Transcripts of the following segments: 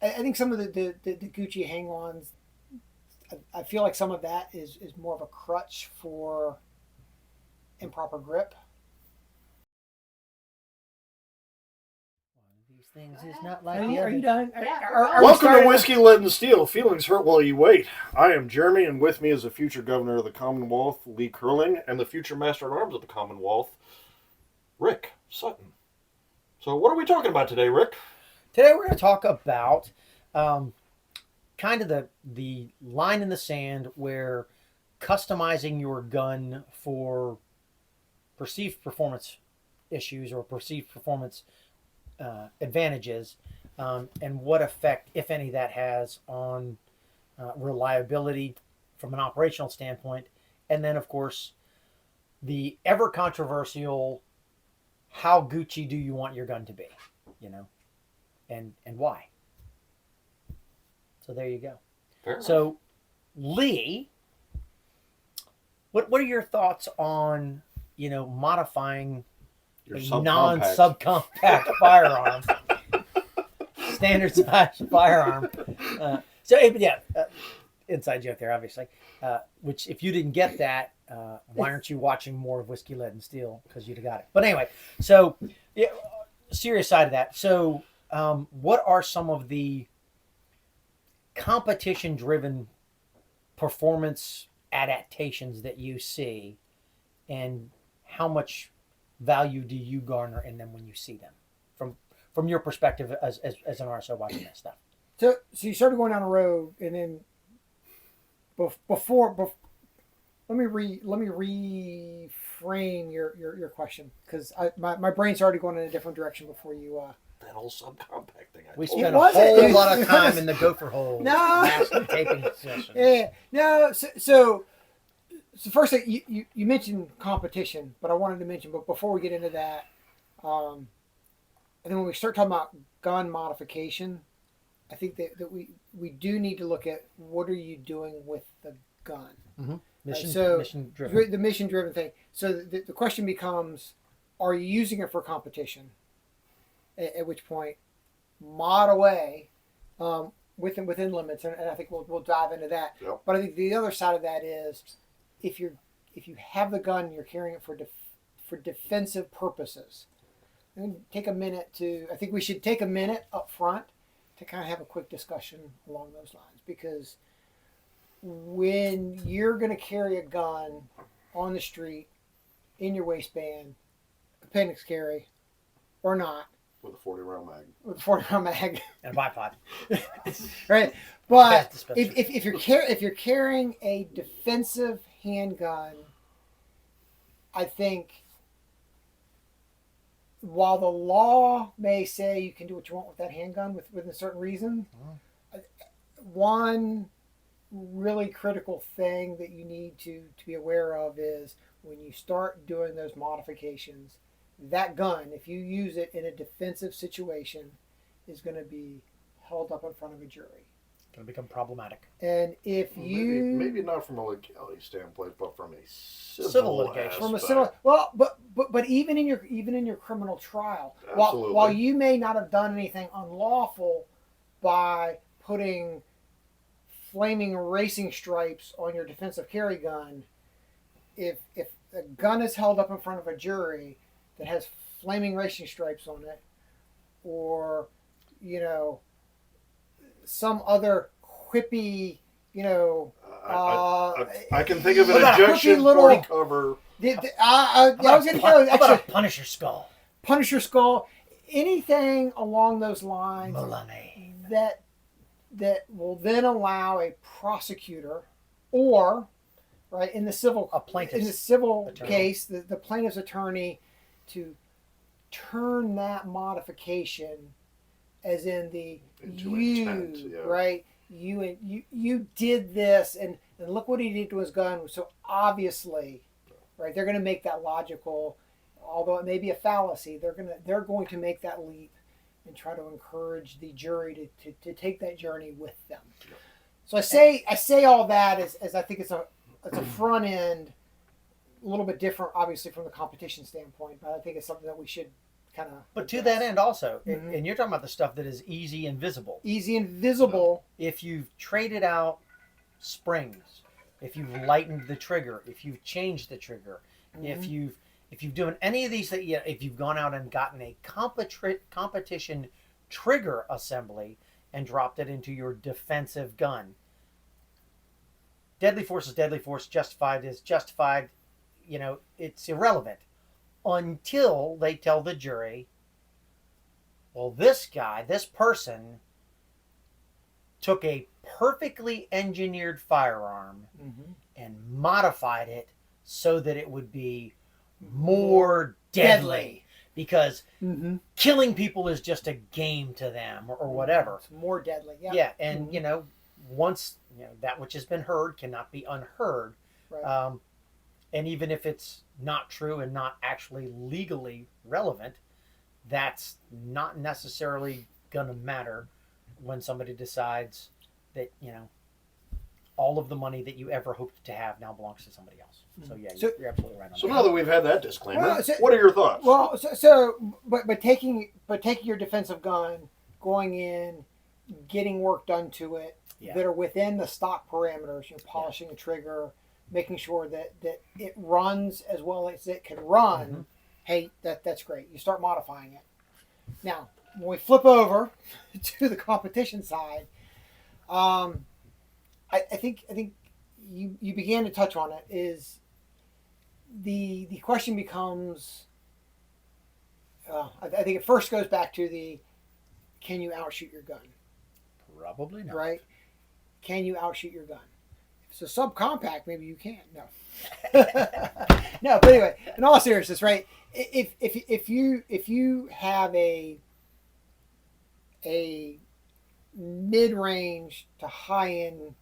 I think some of the Gucci hang-ons, I feel like some of that is more of a crutch for improper grip. These things is not like Are the you, are you others. done? Yeah, Are we Welcome to starting? Whiskey, Lead, and Steel. Feelings hurt while you wait. I am Jeremy, and with me is the future governor of the Commonwealth, Lee Curling, and the future master at arms of the Commonwealth, Rick Sutton. So, what are we talking about today, Rick? Today we're going to talk about um, kind of the line in the sand where customizing your gun for perceived performance issues or perceived performance advantages, and what effect, if any, that has on reliability from an operational standpoint, and then of course the ever controversial how Gucci do you want your gun to be, you know, and why. So there you go. Fair enough. So Lee, what are your thoughts on, modifying Your a subcompact. non-subcompact firearm, standard size firearm? Inside joke there, obviously. Which, if you didn't get that, why aren't you watching more of Whiskey, Lead, and Steel? Because you'd have got it. But anyway, so yeah, serious side of that. So, what are some of the competition-driven performance adaptations that you see, and how much value do you garner in them when you see them from your perspective as an RSO watching that stuff? So you started going down a road, and then before let me reframe your question, because my brain started going in a different direction before you. That whole subcompact thing. We told spent you. a whole It lot of was. time in the gopher hole. No. last taping session. Yeah, no. So first thing you mentioned competition, but I wanted to mention, but before we get into that, I think when we start talking about gun modification, I think that we do need to look at what are you doing with the gun. Mm-hmm. Mission driven. The mission driven thing. So the question becomes, are you using it for competition? At which point, mod away within limits, and I think we'll dive into that. Yep. But I think the other side of that is, if you have the gun and you're carrying it for defensive purposes, and take a minute to. I think we should take a minute up front to kind of have a quick discussion along those lines, because when you're going to carry a gun on the street in your waistband, appendix carry or not, With a 40-round mag. with a 40-round mag, And a bipod. right? But Gas dispenser. if you're carrying a defensive handgun, I think while the law may say you can do what you want with that handgun within a certain reason, one really critical thing that you need to be aware of is when you start doing those modifications, that gun, if you use it in a defensive situation, is going to be held up in front of a jury. Going to become problematic. And if you maybe not from a legality standpoint, but from a Civil litigation. from a aspect. civil, well, but even in your criminal trial, Absolutely. while you may not have done anything unlawful by putting flaming racing stripes on your defensive carry gun, if a gun is held up in front of a jury that has flaming racing stripes on it, or some other quippy, I can think of an What about a injection cookie little- point cover. I was going to go How about a actually Punisher skull? Punisher skull, anything along those lines Mulaney. that will then allow a prosecutor, or right in the civil Attorney. case, the plaintiff's attorney, to turn that modification as in the Into you intent, yeah. right you did this, and look what he did to his gun. So obviously, right, they're going to make that logical, although it may be a fallacy. They're going to make that leap and try to encourage the jury to take that journey with them. So I say all that as I think it's a front end, a little bit different, obviously, from the competition standpoint, but I think it's something that we should kind of. But to that end, also, Mhm. and you're talking about the stuff that is easy and visible. Easy and visible. If you've traded out springs, if you've lightened the trigger, if you've changed the trigger, if you've done any of these that if you've gone out and gotten a competition trigger assembly and dropped it into your defensive gun, deadly force is deadly force, justified is justified. It's irrelevant until they tell the jury, well, this person took a perfectly engineered firearm and modified it so that it would be more deadly. Because killing people is just a game to them or whatever. It's more deadly. Yeah. Yeah, and once that which has been heard cannot be unheard. Right. And even if it's not true and not actually legally relevant, that's not necessarily going to matter when somebody decides that all of the money that you ever hoped to have now belongs to somebody else. So yeah, you're absolutely right on So that. now that we've had that disclaimer, Well, what are your thoughts? Well, but taking your defensive gun, going in, getting work done to it that are within the stock parameters, polishing the trigger, making sure that it runs as well as it can run. Hey, that's great. You start modifying it. Now, when we flip over to the competition side, I think you began to touch on it. Is the question becomes? I think it first goes back to can you outshoot your gun? Probably not. Right? Can you outshoot your gun? If it's a subcompact, maybe you can. No. No, but anyway, in all seriousness, right? If you have a mid-range to high-end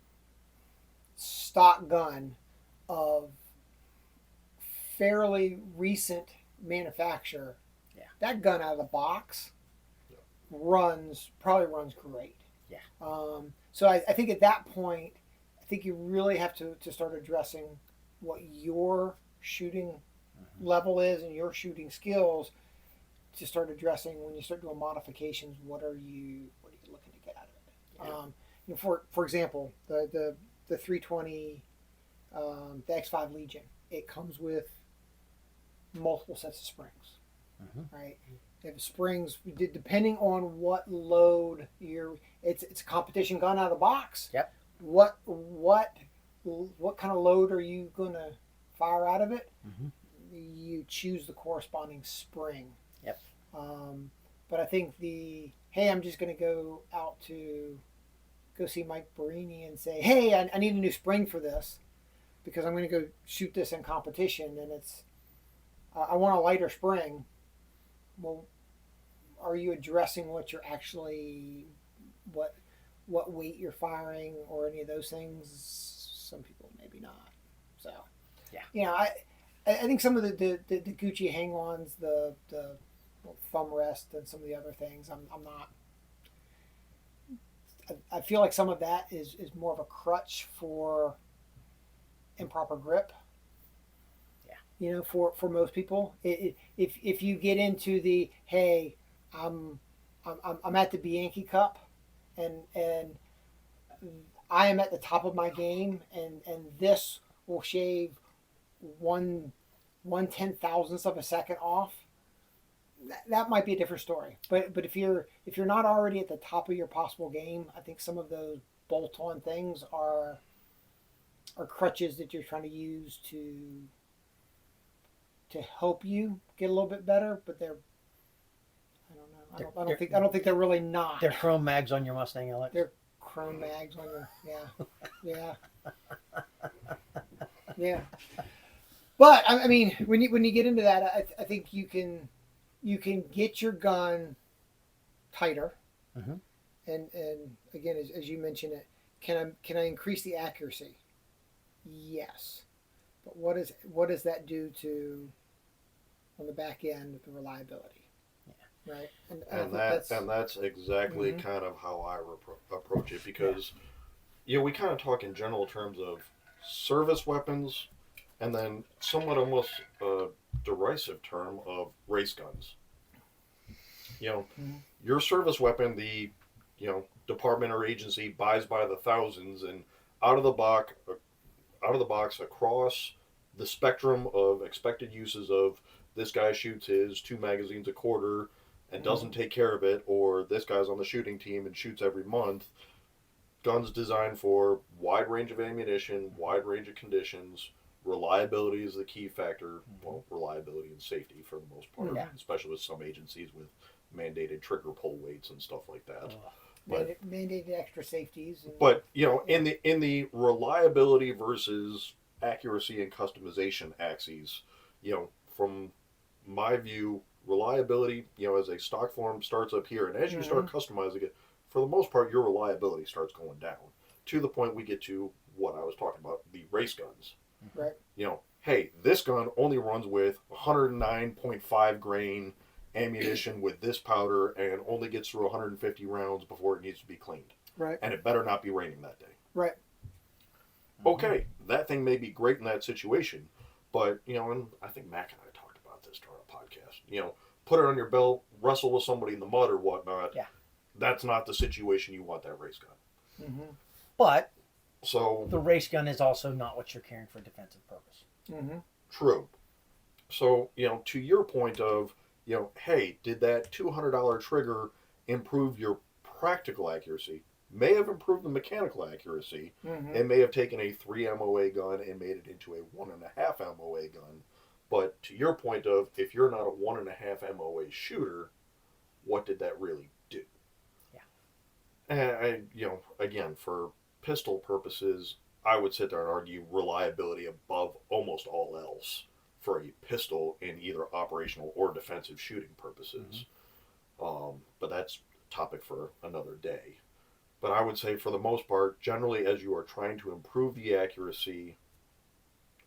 stock gun of fairly recent manufacture, that gun out of the box probably runs great. Yeah. So I think at that point, I think you really have to start addressing what your shooting level is and your shooting skills, to start addressing when you start doing modifications. What are you looking to get out of it? Yeah. For example, the 320, the X5 Legion, it comes with multiple sets of springs. Right? They have springs depending on what load it's a competition gun out of the box. Yep. What kind of load are you going to fire out of it? You choose the corresponding spring. Yep. But I think I'm just going to go out to go see Mike Barini and say, hey, I need a new spring for this because I'm going to go shoot this in competition, and I want a lighter spring. Well, are you addressing what you're actually what weight you're firing or any of those things? Some people maybe not. So I think some of the Gucci hang-ons, the thumb rest, and some of the other things, I'm not. I feel like some of that is more of a crutch for improper grip. For most people, if you get into hey, I'm at the Bianchi Cup, and I am at the top of my game, and this will shave 1/10,000th of a second off. That might be a different story. But if you're not already at the top of your possible game, I think some of those bolt-on things are crutches that you're trying to use to help you get a little bit better, but I don't think they're really not. They're chrome mags on your Mustang, Alex. They're chrome mags on your yeah. But I mean, when you get into that, I think you can get your gun tighter, and again, as you mentioned it, can I increase the accuracy? Yes, but what does that do to on the back end the reliability? Right, and that's exactly kind of how I approach it, because we kind of talk in general terms of service weapons, and then somewhat almost a derisive term of race guns. You know, Mhm. your service weapon, the department or agency buys by the thousands, and out of the box, across the spectrum of expected uses of this guy shoots his 2 magazines a quarter and doesn't take care of it, or this guy's on the shooting team and shoots every month. Guns designed for wide range of ammunition, wide range of conditions. Reliability is the key factor. Well, reliability and safety for the most part, Yeah. especially with some agencies with mandated trigger pull weights and stuff like that. Ugh. But Mandated extra safeties. And, but in the reliability versus accuracy and customization axes, from my view, reliability, as a stock form starts up here, and as you start customizing it, for the most part, your reliability starts going down to the point we get to what I was talking about, the race guns. Right. Hey, this gun only runs with 109.5 grain ammunition with this powder and only gets through 150 rounds before it needs to be cleaned. Right. And it better not be raining that day. Right. Okay, that thing may be great in that situation, but, and I think Mac and I talked about this during a podcast, put it on your belt, wrestle with somebody in the mud or whatnot. Yeah. That's not the situation you want that race gun. Mm-hmm. But So the race gun is also not what you're carrying for a defensive purpose. Mm-hmm. true. So, to your point of, hey, did that $200 trigger improve your practical accuracy? May have improved the mechanical accuracy. Mm-hmm. It may have taken a 3 MOA gun and made it into a 1.5 MOA gun. But to your point of, if you're not a 1.5 MOA shooter, what did that really do? Yeah. And again, for pistol purposes, I would sit there and argue reliability above almost all else for a pistol in either operational or defensive shooting purposes. But that's a topic for another day. But I would say, for the most part, generally, as you are trying to improve the accuracy,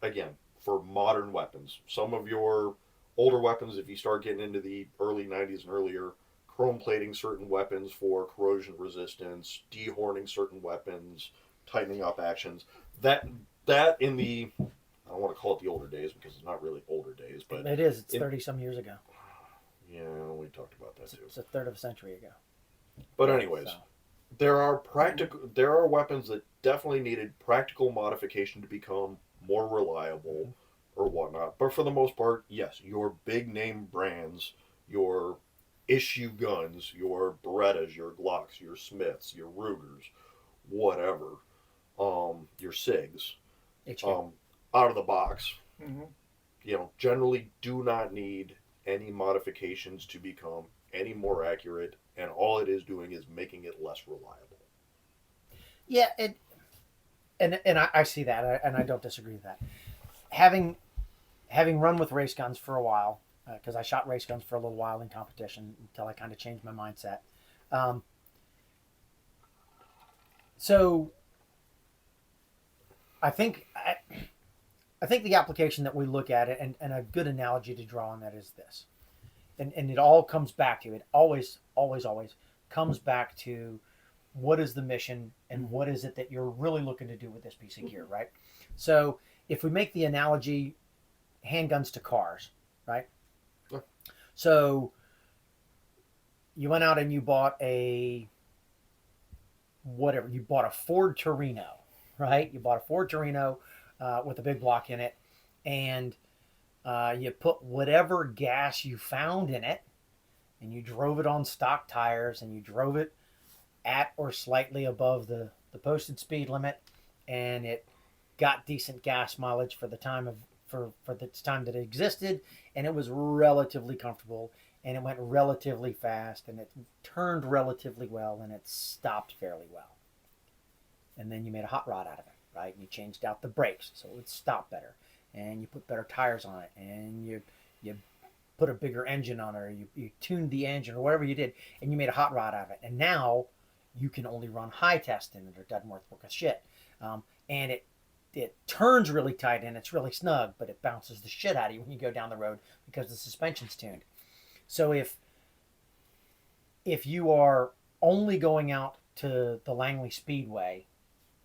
again, for modern weapons, some of your older weapons, if you start getting into the early 90s and earlier, chrome plating certain weapons for corrosion resistance, dehorning certain weapons, tightening up actions, that in the, I don't want to call it the older days because it's not really older days, but It is. It's 30 some years ago. yeah, we talked about that too. It's a third of a century ago. But anyways, So, there are weapons that definitely needed practical modification to become more reliable or whatnot. But for the most part, yes, your big name brands, your issue guns, your Berettas, your Glocks, your Smiths, your Rugers, whatever, your SIGs, HQ. out of the box, Mm-hmm. generally do not need any modifications to become any more accurate, and all it is doing is making it less reliable. Yeah, and I see that, and I don't disagree with that. Having run with race guns for a while, because I shot race guns for a little while in competition until I kind of changed my mindset. So I think the application that we look at it, and a good analogy to draw on that is this, and it all comes back to, it always comes back to, what is the mission and what is it that you're really looking to do with this piece of gear, right? So if we make the analogy, handguns to cars, right? Yeah. So you went out and you bought a Ford Torino, right? You bought a Ford Torino with a big block in it, and you put whatever gas you found in it, and you drove it on stock tires, and you drove it at or slightly above the posted speed limit, and it got decent gas mileage for the time that it existed, and it was relatively comfortable, and it went relatively fast, and it turned relatively well, and it stopped fairly well. And then you made a hot rod out of it, right? And you changed out the brakes so it would stop better, and you put better tires on it, and you put a bigger engine on it, or you tuned the engine, or whatever you did, and you made a hot rod out of it. And now you can only run high test in it, or it doesn't work a shit. And it turns really tight and it's really snug, but it bounces the shit out of you when you go down the road because the suspension's tuned. So if you are only going out to the Langley Speedway,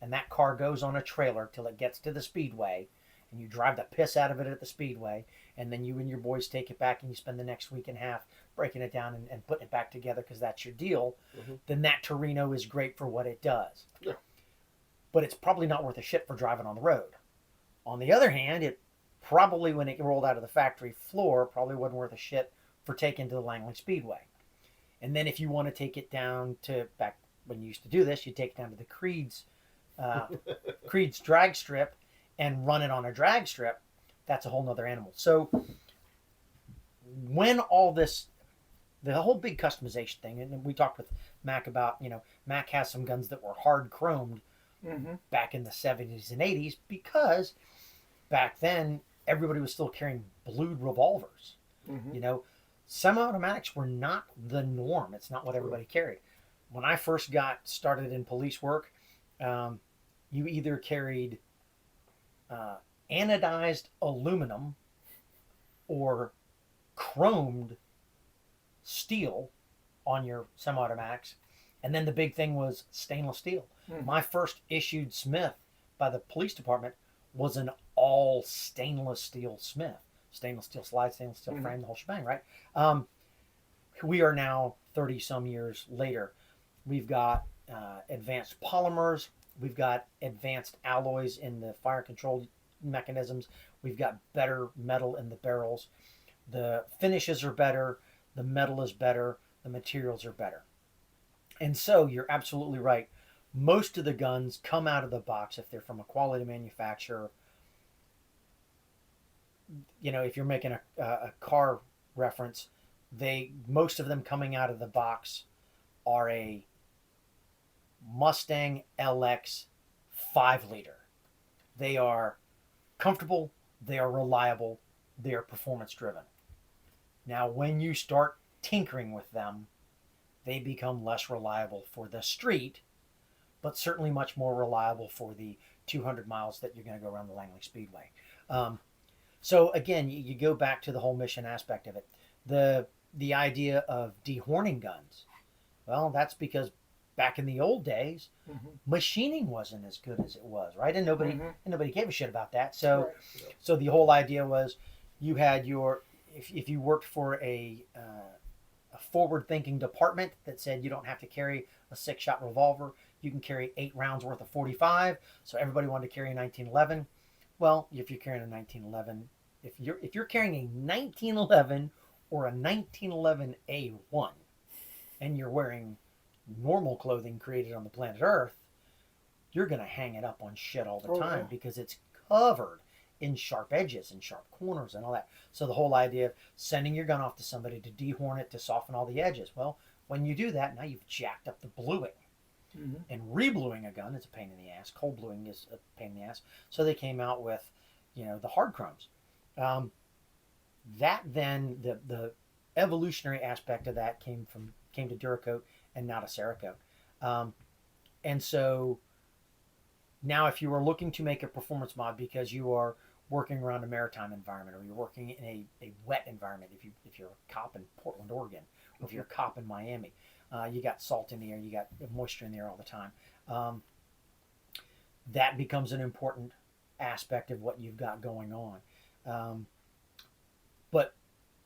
and that car goes on a trailer till it gets to the Speedway, and you drive the piss out of it at the Speedway, and then you and your boys take it back and you spend the next week and a half breaking it down and putting it back together because that's your deal, then that Torino is great for what it does. Yeah. But it's probably not worth a shit for driving on the road. On the other hand, it probably, when it rolled out of the factory floor, probably wasn't worth a shit for taking to the Langley Speedway. And then if you want to take it down to, back when you used to do this, you take it down to the Creed's drag strip and run it on a drag strip. That's a whole nother animal. So when all this, the whole big customization thing, and we talked with Mac about, Mac has some guns that were hard chromed back in the 70s and 80s because back then everybody was still carrying blued revolvers. Semi-automatics were not the norm. It's not what everybody carried. When I first got started in police work, you either carried anodized aluminum or chromed steel on your semi-automatics, and then the big thing was stainless steel. My first issued Smith by the police department was an all stainless steel Smith. Stainless steel slide, stainless steel frame, the whole shebang, right? We are now 30 some years later. We've got advanced polymers. We've got advanced alloys in the fire control mechanisms. We've got better metal in the barrels. The finishes are better. The metal is better. The materials are better. And so you're absolutely right. Most of the guns come out of the box, if they're from a quality manufacturer. If you're making a car reference, most of them coming out of the box are a Mustang LX 5-liter. They are comfortable, they are reliable, they are performance driven. Now, when you start tinkering with them, they become less reliable for the street, but certainly much more reliable for the 200 miles that you're going to go around the Langley Speedway. So again, you go back to the whole mission aspect of it. The idea of dehorning guns, well, that's because back in the old days, machining wasn't as good as it was, right? And nobody gave a shit about that. So, so the whole idea was, you had if you worked for a forward-thinking department that said you don't have to carry a 6-shot revolver, you can carry 8 rounds worth of 45. So everybody wanted to carry a 1911. Well, if you're carrying a 1911, if you're carrying a 1911 or a 1911A1, and you're wearing normal clothing created on the planet Earth, you're going to hang it up on shit all the time because it's covered in sharp edges and sharp corners and all that. So the whole idea of sending your gun off to somebody to dehorn it, to soften all the edges. Well, when you do that, now you've jacked up the bluing. And rebluing a gun is a pain in the ass. Cold bluing is a pain in the ass. So they came out with, the hard chromes. That then, the evolutionary aspect of that came to Duracoat and now to Cerakote. And so now if you are looking to make a performance mod because you are working around a maritime environment, or you're working in a wet environment, if you're a cop in Portland, Oregon, or if you're a cop in Miami, you got salt in the air, you got moisture in the air all the time. That becomes an important aspect of what you've got going on. But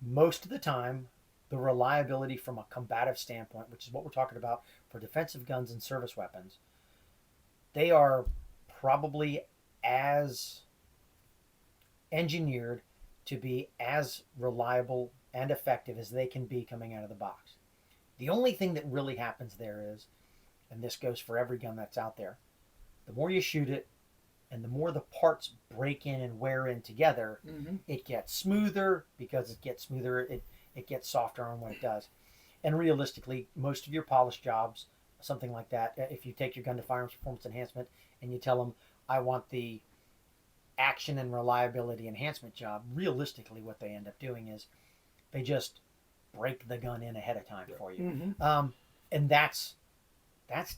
most of the time, the reliability from a combative standpoint, which is what we're talking about for defensive guns and service weapons, they are probably as engineered to be as reliable and effective as they can be coming out of the box. The only thing that really happens there is, and this goes for every gun that's out there, the more you shoot it and the more the parts break in and wear in together, it gets smoother. Because it gets smoother, it gets softer on when it does. And realistically, most of your polish jobs, something like that, if you take your gun to Firearms Performance Enhancement and you tell them, I want the action and reliability enhancement job, realistically what they end up doing is they just break the gun in ahead of time for you. And that's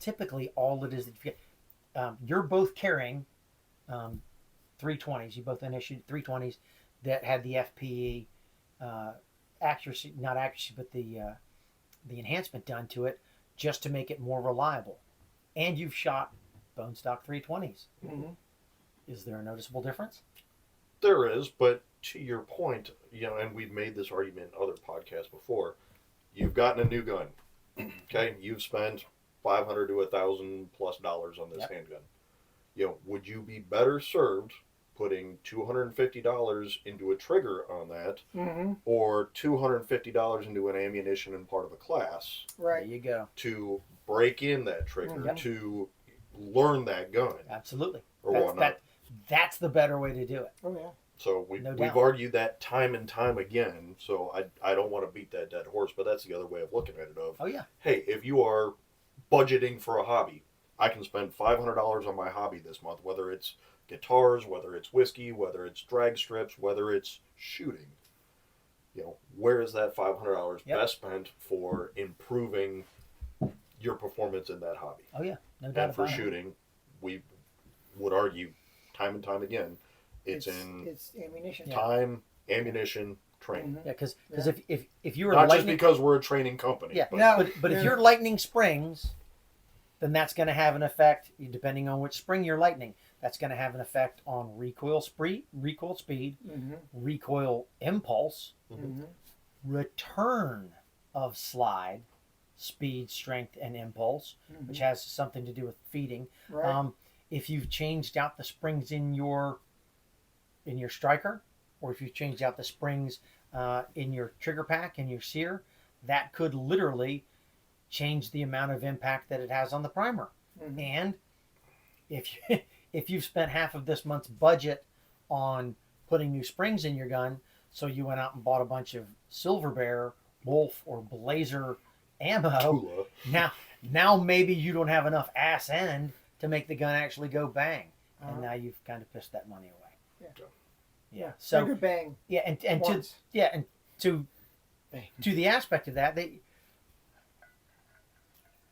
typically all it is that you get. You're both carrying 320s. You both then issued 320s that had the FPE accuracy, not accuracy, but the enhancement done to it just to make it more reliable. And you've shot bone stock 320s. Is there a noticeable difference? There is, but to your point, and we've made this argument in other podcasts before. You've gotten a new gun, okay? You've spent $500 to $1,000+ on this Yep. handgun. Would you be better served putting $250 into a trigger on that, Mm-hmm. or $250 into an ammunition and part of a class There Right. you go. to break in that trigger, Mhm. to learn that gun Absolutely. or That's, whatnot? that's the better way to do it. Oh yeah. So No we've doubt. argued that time and time again. So I don't want to beat that dead horse, but that's the other way of looking at it. Of Oh yeah. hey, if you are budgeting for a hobby, I can spend $500 on my hobby this month, whether it's guitars, whether it's whiskey, whether it's drag strips, whether it's shooting. Where is that $500 Yep. best spent for improving your performance in that hobby? Oh yeah. No doubt And for about it. shooting, we would argue time and time again, it's in it's ammunition. Yeah. time, ammunition, training. Mhm. Yeah, because Yeah. if you were Not just lightning, because we're a training company. yeah, But No. but if Yeah. you're lightning springs, then that's going to have an effect depending on which spring you're lightning. That's going to have an effect on recoil speed, Mm-hmm. recoil impulse, Mm-hmm. return of slide, speed, strength, and impulse, which has something to do with feeding. Right. If you've changed out the springs in your striker, or if you've changed out the springs in your trigger pack and your sear, that could literally change the amount of impact that it has on the primer. Mhm. And if you've spent half of this month's budget on putting new springs in your gun, so you went out and bought a bunch of Silver Bear, Wolf, or Blazer ammo, Tula. now maybe you don't have enough ass end to make the gun actually go bang, and Uh-huh. now you've kind of pissed that money away. Yeah. Yeah. Trigger So bang. yeah, and to Once. yeah, and to Bang. to the aspect of that,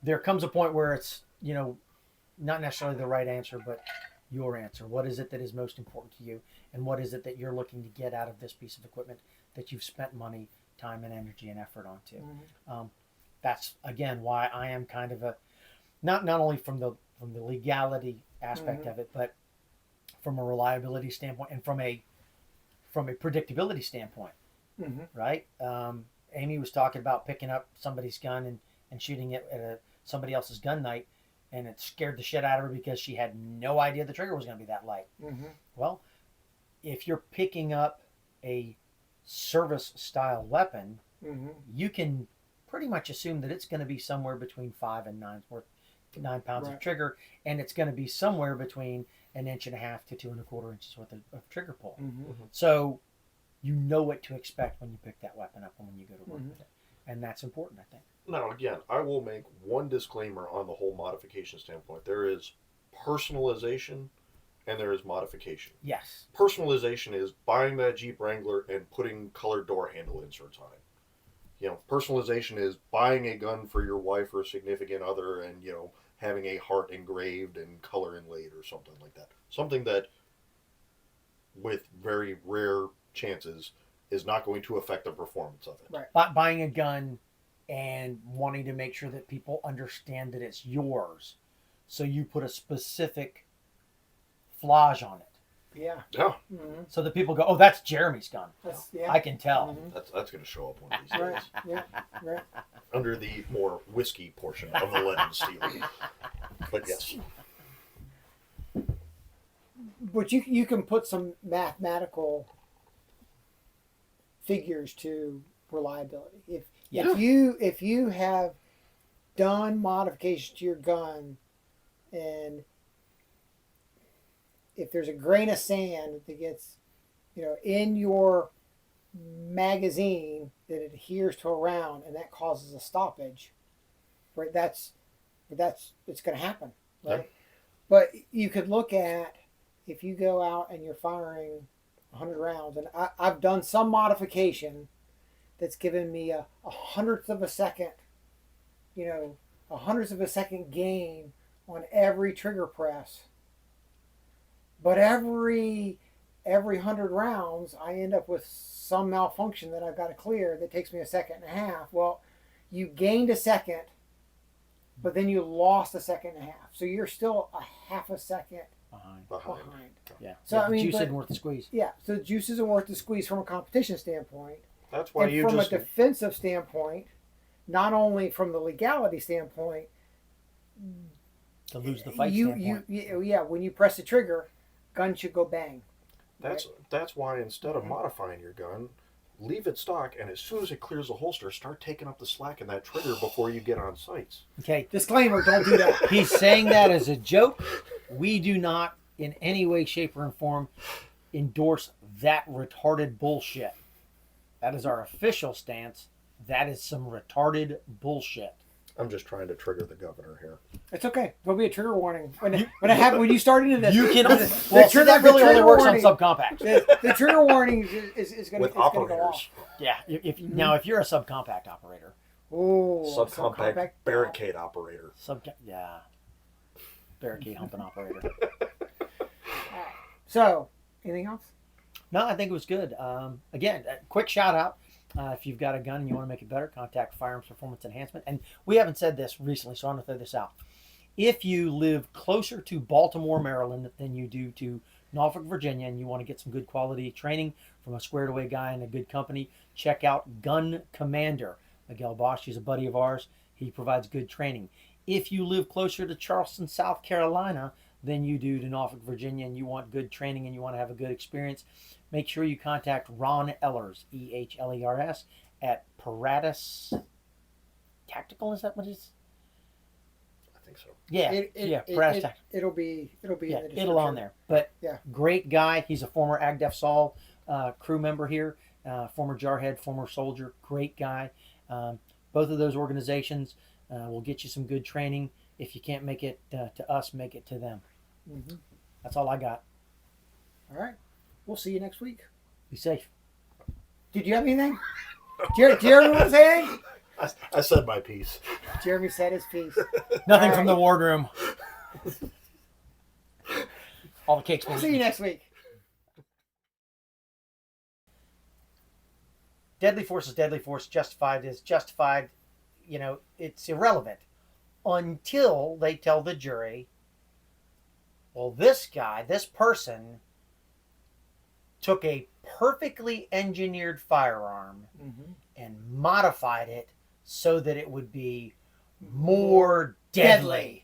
there comes a point where it's not necessarily the right answer, but your answer. What is it that is most important to you, and what is it that you're looking to get out of this piece of equipment that you've spent money, time, and energy and effort onto? Mhm. That's again why I am kind of a not only from the legality aspect Mhm. of it, but from a reliability standpoint and from a predictability standpoint. Mhm. Right? Amy was talking about picking up somebody's gun and shooting it at somebody else's gun night, and it scared the shit out of her because she had no idea the trigger was going to be that light. Mhm. Well, if you're picking up a service style weapon, Mhm. you can pretty much assume that it's going to be somewhere between 5 and 9 pounds of Right. trigger, and it's going to be somewhere between 1.5 to 2.25 inches worth of trigger pull. Mhm. So you know what to expect when you pick that weapon up and when you go to work Mhm. with it, and that's important, I think. Now, again, I will make one disclaimer on the whole modification standpoint. There is personalization and there is modification. Yes. Personalization is buying that Jeep Wrangler and putting colored door handle inserts on it. Personalization is buying a gun for your wife or significant other and, having a heart engraved and color inlaid or something like that. Something that, with very rare chances, is not going to affect the performance of it. Right. Buying a gun and wanting to make sure that people understand that it's yours, so you put a specific flage on it, Yeah. Yeah, Mhm. so that people go, "Oh, that's Jeremy's gun. That's yeah. I can tell." Mhm. that's going to show up one of these days. Right. Yeah. Right. Under the more whiskey portion of the lead and steel. But yes. But you can put some mathematical figures to reliability. Yeah. If you have done modifications to your gun, and if there's a grain of sand that gets in your magazine that adheres to a round and that causes a stoppage, right? That's it's going to happen, right? Yeah. But you could look at if you go out and you're firing 100 rounds, and I've done some modification that's given me a hundredth of a second, a hundredth of a second gain on every trigger press. But every 100 rounds, I end up with some malfunction that I've got to clear that takes me a second and a half. Well, you gained a second, but then you lost a second and a half. So you're still a half a second behind. behind. Yeah. So, Yeah, I mean, juice but- isn't worth the squeeze. Yeah, so the juice isn't worth the squeeze from a competition standpoint. That's why And you from just a defensive standpoint, not only from the legality standpoint, To lose the fight you, standpoint. yeah, when you press the trigger, gun should go bang. that's why instead of modifying your gun, leave it stock, and as soon as it clears the holster, start taking up the slack in that trigger before you get on sights. Okay. Disclaimer: don't do that. He's saying that as a joke. We do not in any way, shape, or form endorse that retarded bullshit. That is our official stance. That is some retarded bullshit. I'm just trying to trigger the governor here. It's okay. There'll be a trigger warning when you start into this. You can. the, Well, see, that really only trigger works on warning- subcompacts. The trigger warning is going With to go off. operators, Yeah. Now, if you're a subcompact operator, Oh, subcompact barricade operator. yeah, barricade humping operator. So, anything else? No, I think it was good. Again, a quick shout out. If you've got a gun and you want to make it better, contact Firearms Performance Enhancement. And we haven't said this recently, so I'm going to throw this out. If you live closer to Baltimore, Maryland than you do to Norfolk, Virginia, and you want to get some good quality training from a squared away guy in a good company, check out Gun Commander. Miguel Bosch is a buddy of ours. He provides good training. If you live closer to Charleston, South Carolina than you do to Norfolk, Virginia, and you want good training and you want to have a good experience, make sure you contact Ron Ellers, Ehlers, at Paratus Tactical. Is that what it is? I think so. Yeah, Paratus Tactical. It'll be Yeah, in the description. it'll on there. But Yeah. great guy. He's a former AgDef Sol crew member here, former Jarhead, former soldier. Great guy. Both of those organizations will get you some good training. If you can't make it to us, make it to them. Mm-hmm. That's all I got. All right. We'll see you next week. Be safe. Did you have anything? Jeremy want to say anything? I said my piece. Jeremy said his piece. Nothing All from right. the wardroom. All the cakes. We'll see you next week. Deadly force is deadly force. Justified is justified. You know, it's irrelevant until they tell the jury, well, this person took a perfectly engineered firearm Mm-hmm. and modified it so that it would be more deadly.